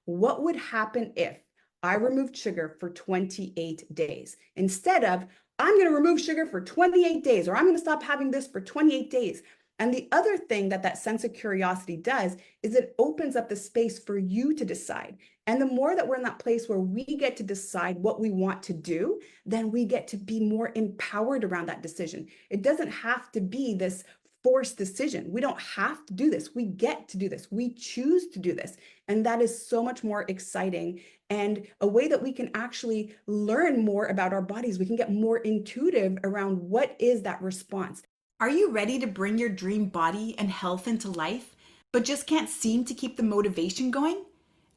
what would happen if I removed sugar for 28 days instead of I'm going to remove sugar for 28 days, or I'm going to stop having this for 28 days. And the other thing that that sense of curiosity does is it opens up the space for you to decide. And the more that we're in that place where we get to decide what we want to do, then we get to be more empowered around that decision. It doesn't have to be this forced decision. We don't have to do this. We get to do this. We choose to do this. And that is so much more exciting and a way that we can actually learn more about our bodies. We can get more intuitive around what is that response. Are you ready to bring your dream body and health into life, but just can't seem to keep the motivation going?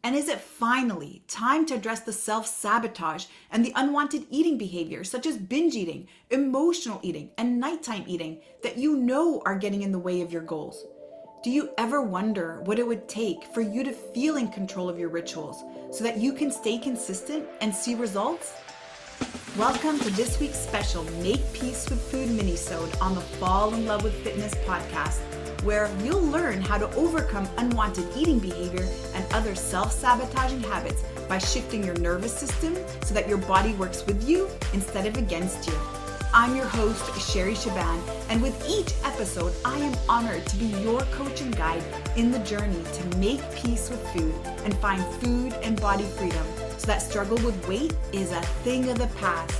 And is it finally time to address the self-sabotage and the unwanted eating behaviors such as binge eating, emotional eating, and nighttime eating that you know are getting in the way of your goals? Do you ever wonder what it would take for you to feel in control of your rituals so that you can stay consistent and see results? Welcome to this week's special Make Peace with Food Minisode on the Fall in Love with Fitness podcast, where you'll learn how to overcome unwanted eating behavior and other self-sabotaging habits by shifting your nervous system so that your body works with you instead of against you. I'm your host, Sherry Shaban, and with each episode, I am honored to be your coach and guide in the journey to make peace with food and find food and body freedom so that struggle with weight is a thing of the past.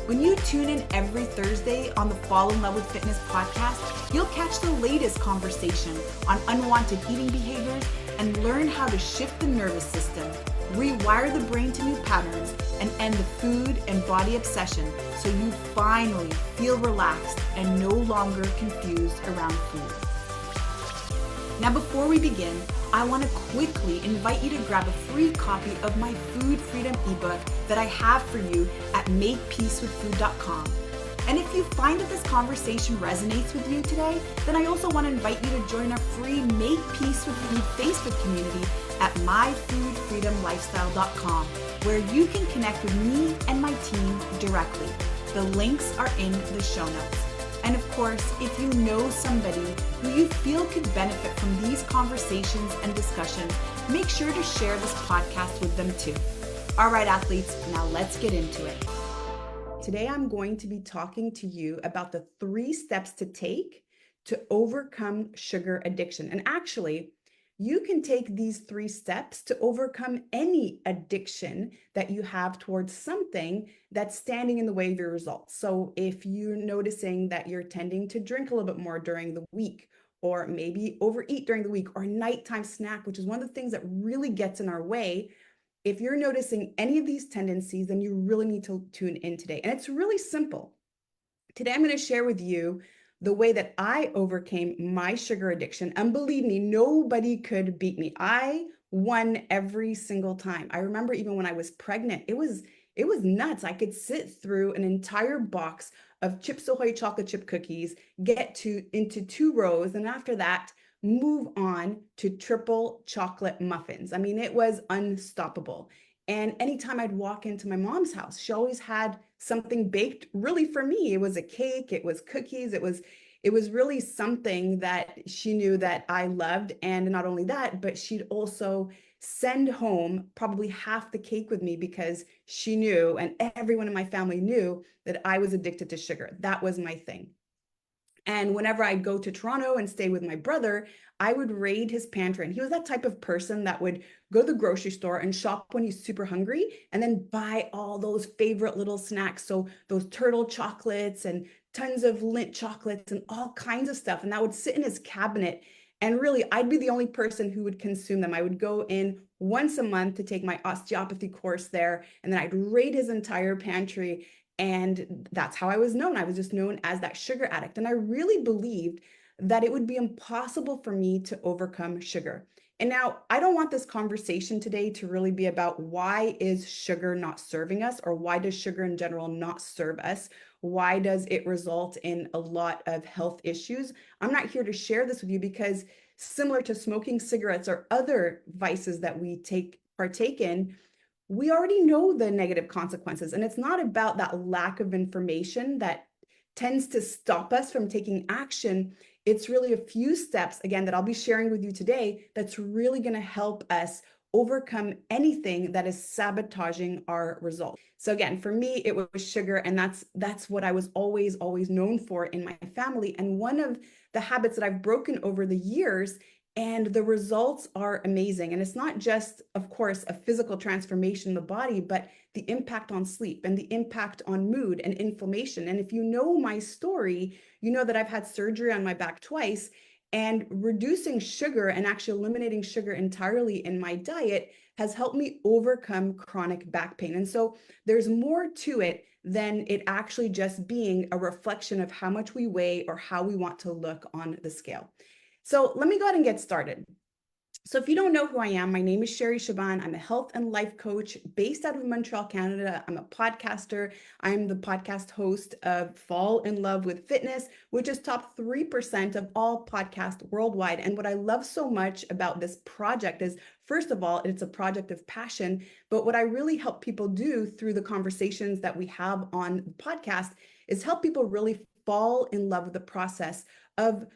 When you tune in every Thursday on the Fall in Love with Fitness podcast, you'll catch the latest conversation on unwanted eating behaviors and learn how to shift the nervous system, rewire the brain to new patterns, and end the food and body obsession so you finally feel relaxed and no longer confused around food. Now, before we begin, I want to quickly invite you to grab a free copy of my Food Freedom ebook that I have for you at makepeacewithfood.com. And if you find that this conversation resonates with you today, then I also want to invite you to join our free Make Peace with Food Facebook community at myfoodfreedomlifestyle.com, where you can connect with me and my team directly. The links are in the show notes. And of course, if you know somebody who you feel could benefit from these conversations and discussions, make sure to share this podcast with them too. All right, athletes, now let's get into it. Today, I'm going to be talking to you about the 3 steps to take to overcome sugar addiction. And actually, you can take these 3 steps to overcome any addiction that you have towards something that's standing in the way of your results. So if you're noticing that you're tending to drink a little bit more during the week, or maybe overeat during the week, or nighttime snack, which is one of the things that really gets in our way, if you're noticing any of these tendencies, then you really need to tune in today. And it's really simple. Today, I'm going to share with you the way that I overcame my sugar addiction. And believe me, nobody could beat me. I won every single time. I remember even when I was pregnant, it was nuts. I could sit through an entire box of Chips Ahoy chocolate chip cookies, into 2 rows, and after that, move on to triple chocolate muffins. I mean, it was unstoppable. And anytime I'd walk into my mom's house, she always had something baked really for me. It was a cake, it was cookies, it was really something that she knew that I loved. And not only that, but she'd also send home probably half the cake with me because she knew, and everyone in my family knew, that I was addicted to sugar. That was my thing. And whenever I'd go to Toronto and stay with my brother, I would raid his pantry. And he was that type of person that would go to the grocery store and shop when he's super hungry and then buy all those favorite little snacks. So those turtle chocolates and tons of Lindt chocolates and all kinds of stuff. And that would sit in his cabinet. And really, I'd be the only person who would consume them. I would go in once a month to take my osteopathy course there. And then I'd raid his entire pantry. And that's how I was known. I was just known as that sugar addict. And I really believed that it would be impossible for me to overcome sugar. And now I don't want this conversation today to really be about why is sugar not serving us, or why does sugar in general not serve us? Why does it result in a lot of health issues? I'm not here to share this with you because similar to smoking cigarettes or other vices that we partake in, we already know the negative consequences. And it's not about that lack of information that tends to stop us from taking action. It's really a few steps, again, that I'll be sharing with you today that's really going to help us overcome anything that is sabotaging our results. So again, for me, it was sugar, and that's what I was always known for in my family. And one of the habits that I've broken over the years, and the results are amazing. And it's not just, of course, a physical transformation in the body, but the impact on sleep and the impact on mood and inflammation. And if you know my story, you know that I've had surgery on my back twice, and reducing sugar and actually eliminating sugar entirely in my diet has helped me overcome chronic back pain. And so there's more to it than it actually just being a reflection of how much we weigh or how we want to look on the scale. So let me go ahead and get started. So if you don't know who I am, my name is Sherry Shaban. I'm a health and life coach based out of Montreal, Canada. I'm a podcaster. I'm the podcast host of Fall in Love with Fitness, which is top 3% of all podcasts worldwide. And what I love so much about this project is, first of all, it's a project of passion. But what I really help people do through the conversations that we have on the podcast is help people really fall in love with the process of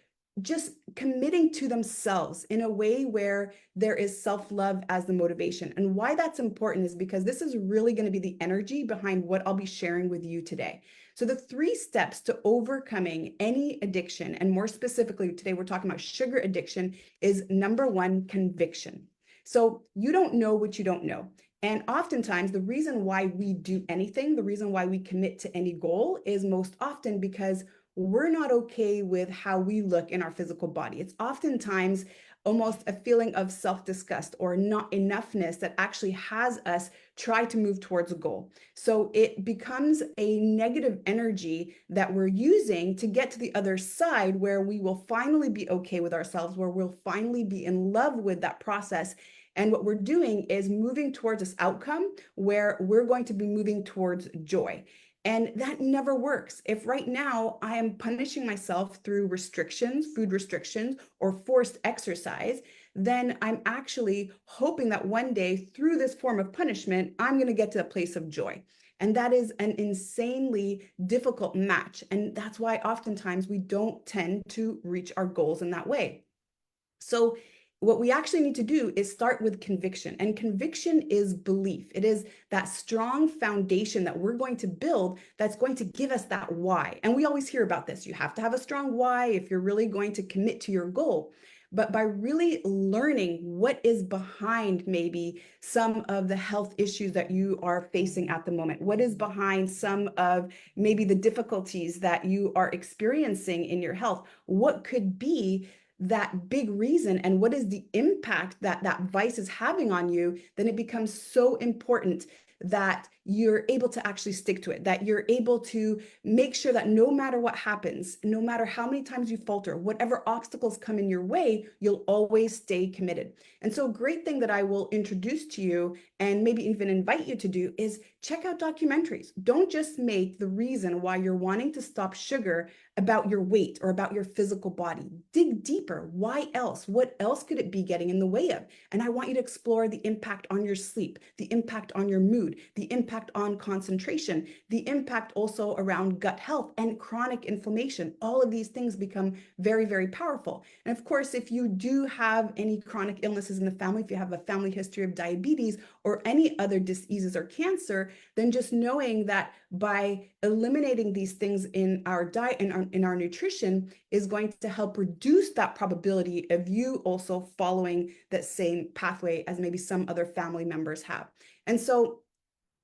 just committing to themselves in a way where there is self-love as the motivation. And why that's important is because this is really going to be the energy behind what I'll be sharing with you today. So the 3 steps to overcoming any addiction, and more specifically today we're talking about sugar addiction, is number 1, conviction. So you don't know what you don't know. And oftentimes the reason why we do anything, the reason why we commit to any goal, is most often because we're not okay with how we look in our physical body. It's oftentimes almost a feeling of self-disgust or not enoughness that actually has us try to move towards a goal. So it becomes a negative energy that we're using to get to the other side, where we will finally be okay with ourselves, where we'll finally be in love with that process. And what we're doing is moving towards this outcome where we're going to be moving towards joy. And that never works. If right now I am punishing myself through restrictions, food restrictions, or forced exercise, then I'm actually hoping that one day through this form of punishment, I'm going to get to a place of joy. And that is an insanely difficult match. And that's why oftentimes we don't tend to reach our goals in that way. So what we actually need to do is start with conviction. And conviction is belief. It is that strong foundation that we're going to build that's going to give us that why. And we always hear about this. You have to have a strong why if you're really going to commit to your goal. But by really learning what is behind maybe some of the health issues that you are facing at the moment, what is behind some of maybe the difficulties that you are experiencing in your health, what could be that big reason, and what is the impact that that vice is having on you, then it becomes so important that you're able to actually stick to it, that you're able to make sure that no matter what happens, no matter how many times you falter, whatever obstacles come in your way, you'll always stay committed. And so a great thing that I will introduce to you and maybe even invite you to do is check out documentaries. Don't just make the reason why you're wanting to stop sugar about your weight or about your physical body. Dig deeper. Why else? What else could it be getting in the way of? And I want you to explore the impact on your sleep, the impact on your mood, the impact on concentration, the impact also around gut health and chronic inflammation. All of these things become very powerful. And of course, if you do have any chronic illnesses in the family, if you have a family history of diabetes or any other diseases or cancer, then just knowing that by eliminating these things in our diet and in our nutrition is going to help reduce that probability of you also following that same pathway as maybe some other family members have. And so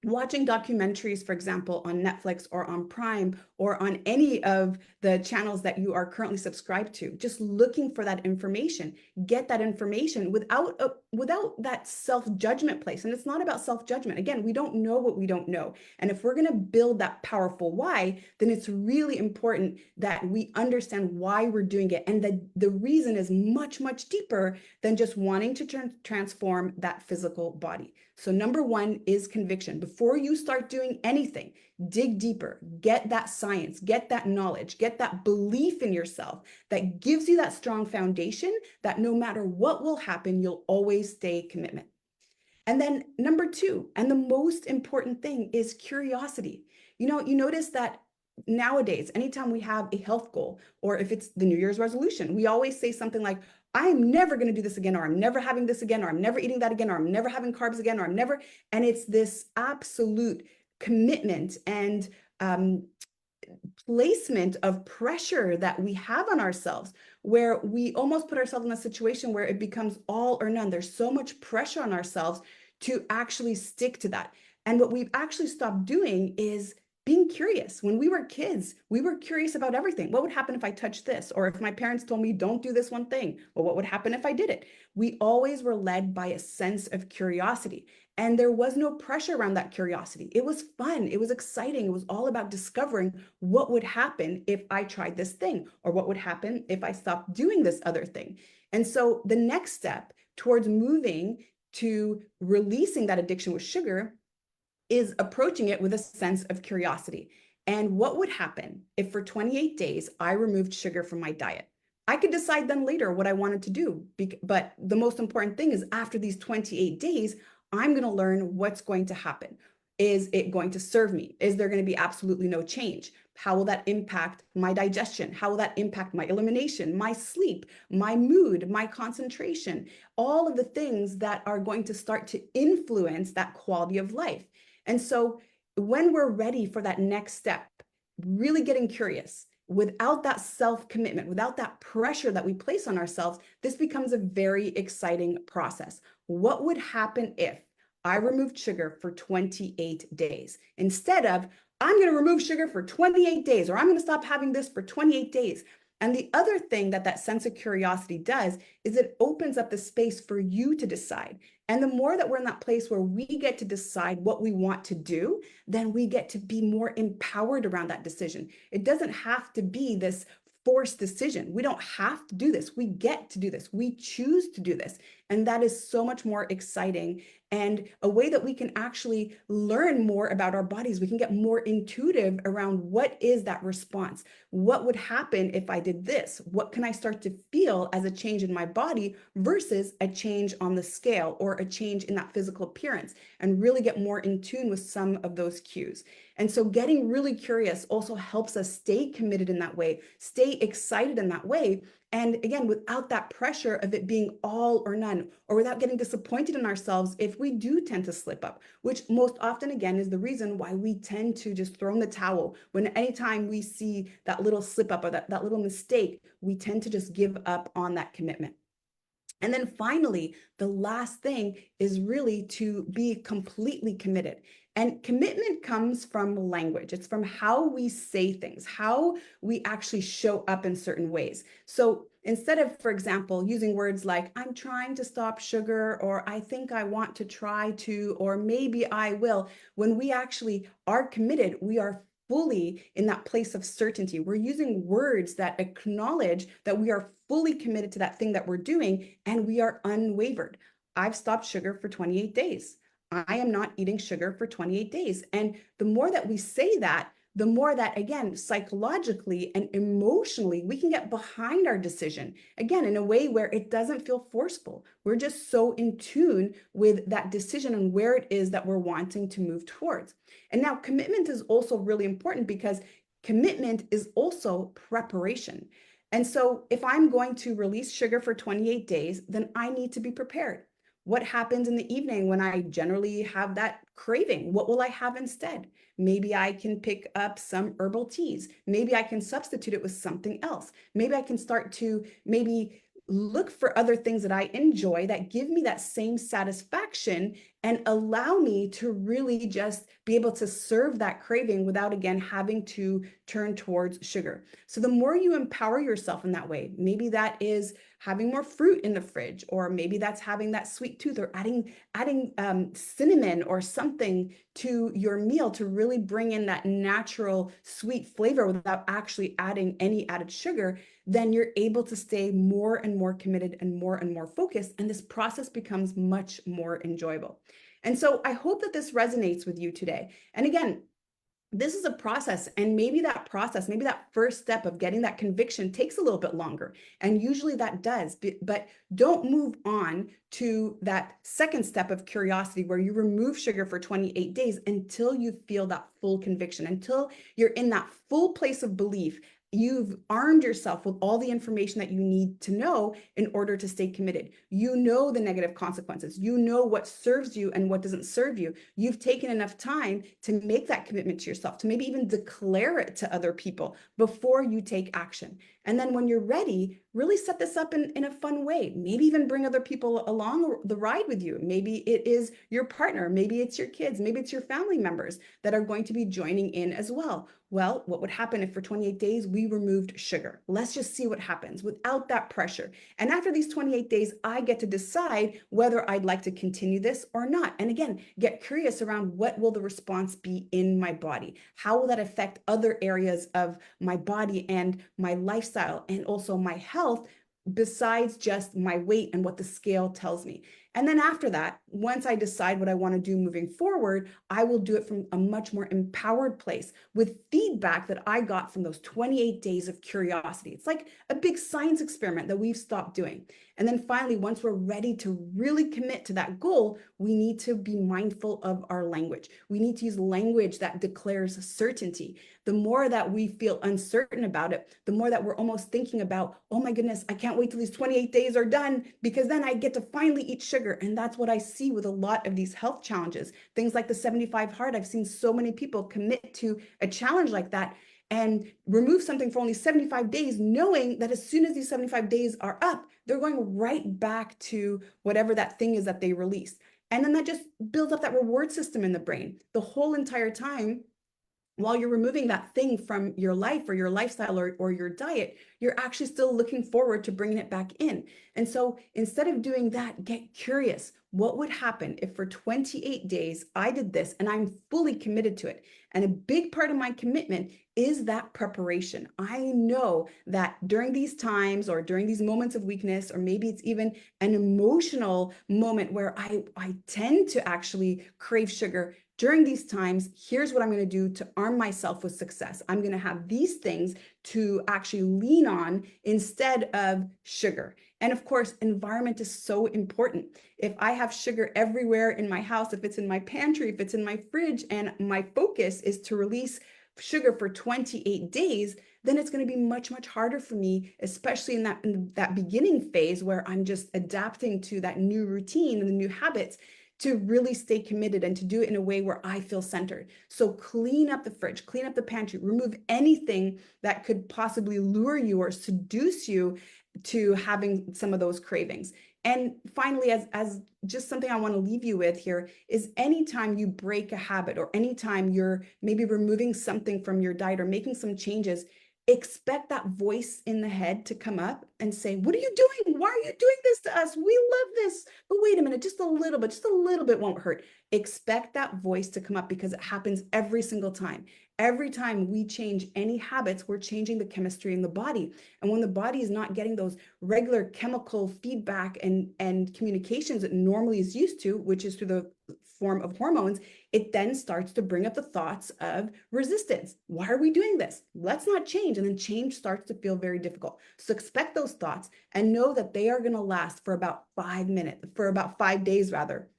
watching documentaries, for example, on Netflix or on Prime or on any of the channels that you are currently subscribed to, just looking for that information, get that information without that self-judgment place. And it's not about self-judgment. Again, we don't know what we don't know. And if we're going to build that powerful why, then it's really important that we understand why we're doing it. And the reason is much deeper than just wanting to transform that physical body. So number 1 is conviction. Before you start doing anything, dig deeper, get that science, get that knowledge, get that belief in yourself that gives you that strong foundation that no matter what will happen, you'll always stay commitment. And then number 2, and the most important thing, is curiosity. You notice that nowadays, anytime we have a health goal, or if it's the New Year's resolution, we always say something like, I'm never going to do this again, or I'm never having this again, or I'm never eating that again, or I'm never having carbs again, or I'm never. And it's this absolute commitment and placement of pressure that we have on ourselves, where we almost put ourselves in a situation where it becomes all or none. There's so much pressure on ourselves to actually stick to that. And what we've actually stopped doing is being curious. When we were kids, we were curious about everything. What would happen if I touched this? Or if my parents told me, don't do this one thing? Well, what would happen if I did it? We always were led by a sense of curiosity. And there was no pressure around that curiosity. It was fun. It was exciting. It was all about discovering what would happen if I tried this thing, or what would happen if I stopped doing this other thing. And so the next step towards moving to releasing that addiction with sugar is approaching it with a sense of curiosity. And what would happen if for 28 days I removed sugar from my diet? I could decide then later what I wanted to do. But the most important thing is after these 28 days, I'm going to learn what's going to happen. Is it going to serve me? Is there going to be absolutely no change? How will that impact my digestion? How will that impact my elimination, my sleep, my mood, my concentration? All of the things that are going to start to influence that quality of life. And so when we're ready for that next step, really getting curious, without that self-commitment, without that pressure that we place on ourselves, this becomes a very exciting process. What would happen if I removed sugar for 28 days instead of I'm going to remove sugar for 28 days, or I'm going to stop having this for 28 days? And the other thing that that sense of curiosity does is it opens up the space for you to decide. And the more that we're in that place where we get to decide what we want to do, then we get to be more empowered around that decision. It doesn't have to be this forced decision. We don't have to do this. We get to do this. We choose to do this. And that is so much more exciting and a way that we can actually learn more about our bodies. We can get more intuitive around what is that response? What would happen if I did this? What can I start to feel as a change in my body versus a change on the scale or a change in that physical appearance, and really get more in tune with some of those cues. And so getting really curious also helps us stay committed in that way, stay excited in that way. And again, without that pressure of it being all or none, or without getting disappointed in ourselves if we do tend to slip up, which most often, again, is the reason why we tend to just throw in the towel. When anytime we see that little slip up or that little mistake, we tend to just give up on that commitment. And then finally, the last thing is really to be completely committed. And commitment comes from language. It's from how we say things, how we actually show up in certain ways. So instead of, for example, using words like, I'm trying to stop sugar, or I think I want to try to, or maybe I will, when we actually are committed, we are fully in that place of certainty. We're using words that acknowledge that we are fully committed to that thing that we're doing, and we are unwavered. I've stopped sugar for 28 days. I am not eating sugar for 28 days. And the more that we say that, the more that, again, psychologically and emotionally, we can get behind our decision, again, in a way where it doesn't feel forceful. We're just so in tune with that decision and where it is that we're wanting to move towards. And now commitment is also really important because commitment is also preparation. And so if I'm going to release sugar for 28 days, then I need to be prepared. What happens in the evening when I generally have that craving? What will I have instead? Maybe I can pick up some herbal teas. Maybe I can substitute it with something else. Maybe I can start to maybe look for other things that I enjoy that give me that same satisfaction and allow me to really just be able to serve that craving without, again, having to turn towards sugar. So the more you empower yourself in that way, maybe that is having more fruit in the fridge, or maybe that's having that sweet tooth, or adding cinnamon or something to your meal to really bring in that natural sweet flavor without actually adding any added sugar, then you're able to stay more and more committed and more focused. And this process becomes much more enjoyable. And so I hope that this resonates with you today. And again, this is a process, and maybe that process, maybe that first step of getting that conviction takes a little bit longer. And usually that does, but don't move on to that second step of curiosity where you remove sugar for 28 days until you feel that full conviction, until you're in that full place of belief. You've armed yourself with all the information that you need to know in order to stay committed. You know the negative consequences. You know what serves you and what doesn't serve you. You've taken enough time to make that commitment to yourself, to maybe even declare it to other people before you take action. And then when you're ready, really set this up in a fun way. Maybe even bring other people along the ride with you. Maybe it is your partner. Maybe it's your kids. Maybe it's your family members that are going to be joining in as well. Well, what would happen if for 28 days we removed sugar? Let's just see what happens without that pressure. And after these 28 days, I get to decide whether I'd like to continue this or not. And again, get curious around what will the response be in my body? How will that affect other areas of my body and my lifestyle and also my health, besides just my weight and what the scale tells me? And then after that, once I decide what I want to do moving forward, I will do it from a much more empowered place with feedback that I got from those 28 days of curiosity. It's like a big science experiment that we've stopped doing. And then finally, once we're ready to really commit to that goal, we need to be mindful of our language. We need to use language that declares certainty. The more that we feel uncertain about it, the more that we're almost thinking about, oh my goodness, I can't wait till these 28 days are done because then I get to finally eat sugar. And that's what I see with a lot of these health challenges. Things like the 75 hard, I've seen so many people commit to a challenge like that and remove something for only 75 days, knowing that as soon as these 75 days are up, they're going right back to whatever that thing is that they released. And then that just builds up that reward system in the brain the whole entire time. While you're removing that thing from your life or your lifestyle or your diet, you're actually still looking forward to bringing it back in. And so instead of doing that, get curious. What would happen if for 28 days I did this and I'm fully committed to it? And a big part of my commitment is that preparation. I know that during these times or during these moments of weakness, or maybe it's even an emotional moment where I tend to actually crave sugar. During these times, here's what I'm going to do to arm myself with success. I'm going to have these things to actually lean on instead of sugar. And of course, environment is so important. If I have sugar everywhere in my house, if it's in my pantry, if it's in my fridge, and my focus is to release sugar for 28 days, then it's going to be much, much harder for me, especially in that beginning phase where I'm just adapting to that new routine and the new habits, to really stay committed and to do it in a way where I feel centered. So clean up the fridge, clean up the pantry, remove anything that could possibly lure you or seduce you to having some of those cravings. And finally, as just something I want to leave you with here, is anytime you break a habit or anytime you're maybe removing something from your diet or making some changes, expect that voice in the head to come up and say, what are you doing? Why are you doing this to us? We love this. But wait a minute, just a little bit won't hurt. Expect that voice to come up because it happens every single time. Every time we change any habits, we're changing the chemistry in the body. And when the body is not getting those regular chemical feedback and communications it normally is used to, which is through the form of hormones, it then starts to bring up the thoughts of resistance. Why are we doing this? Let's not change. And then change starts to feel very difficult. So expect those thoughts and know that they are going to last for about 5 minutes, for about 5 days rather.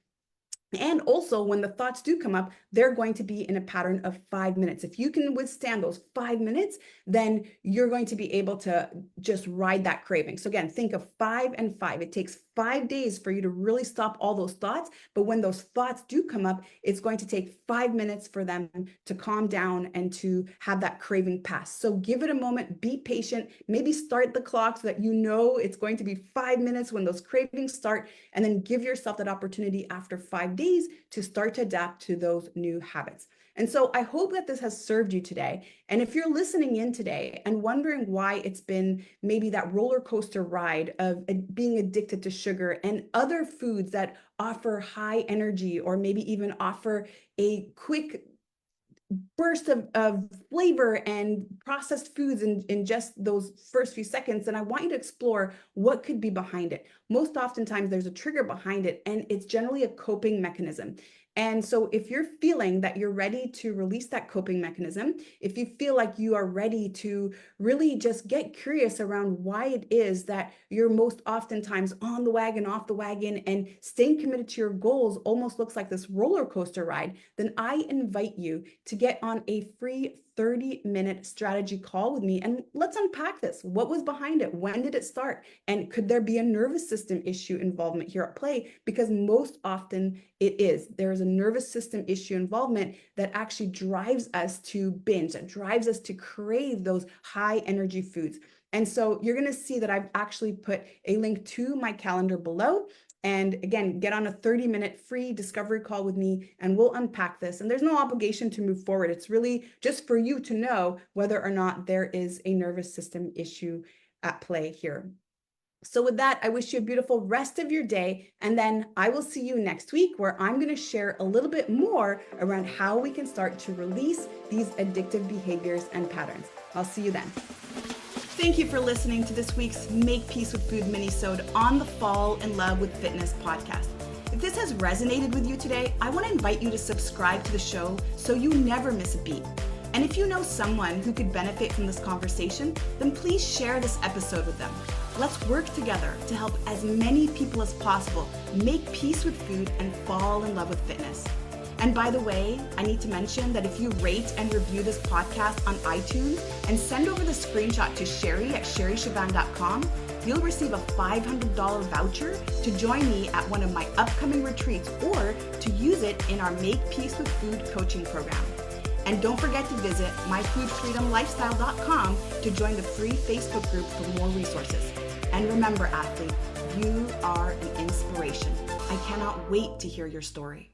And also, when the thoughts do come up, they're going to be in a pattern of 5 minutes. If you can withstand those 5 minutes, then you're going to be able to just ride that craving. So again, think of 5 and 5. It takes 5 days for you to really stop all those thoughts. But when those thoughts do come up, it's going to take 5 minutes for them to calm down and to have that craving pass. So give it a moment, be patient, maybe start the clock so that you know it's going to be 5 minutes when those cravings start, and then give yourself that opportunity after 5 days to start to adapt to those new habits. And so I hope that this has served you today. And if you're listening in today and wondering why it's been maybe that roller coaster ride of being addicted to sugar and other foods that offer high energy or maybe even offer a quick burst of flavor and processed foods in just those first few seconds, then I want you to explore what could be behind it. Most oftentimes there's a trigger behind it, and it's generally a coping mechanism. And so if you're feeling that you're ready to release that coping mechanism, if you feel like you are ready to really just get curious around why it is that you're most oftentimes on the wagon, off the wagon, and staying committed to your goals almost looks like this roller coaster ride, then I invite you to get on a free 30-minute strategy call with me and let's unpack this. What was behind it? When did it start? And could there be a nervous system issue involvement here at play? Because most often it is. There is a nervous system issue involvement that actually drives us to binge, that drives us to crave those high energy foods. And so you're going to see that I've actually put a link to my calendar below. And again, get on a 30-minute free discovery call with me and we'll unpack this. And there's no obligation to move forward. It's really just for you to know whether or not there is a nervous system issue at play here. So with that, I wish you a beautiful rest of your day. And then I will see you next week where I'm going to share a little bit more around how we can start to release these addictive behaviors and patterns. I'll see you then. Thank you for listening to this week's Make Peace with Food minisode on the Fall in Love with Fitness podcast. If this has resonated with you today, I want to invite you to subscribe to the show so you never miss a beat. And if you know someone who could benefit from this conversation, then please share this episode with them. Let's work together to help as many people as possible make peace with food and fall in love with fitness. And by the way, I need to mention that if you rate and review this podcast on iTunes and send over the screenshot to Sherry at sherryshaban.com, you'll receive a $500 voucher to join me at one of my upcoming retreats or to use it in our Make Peace with Food coaching program. And don't forget to visit myfoodfreedomlifestyle.com to join the free Facebook group for more resources. And remember, athlete, you are an inspiration. I cannot wait to hear your story.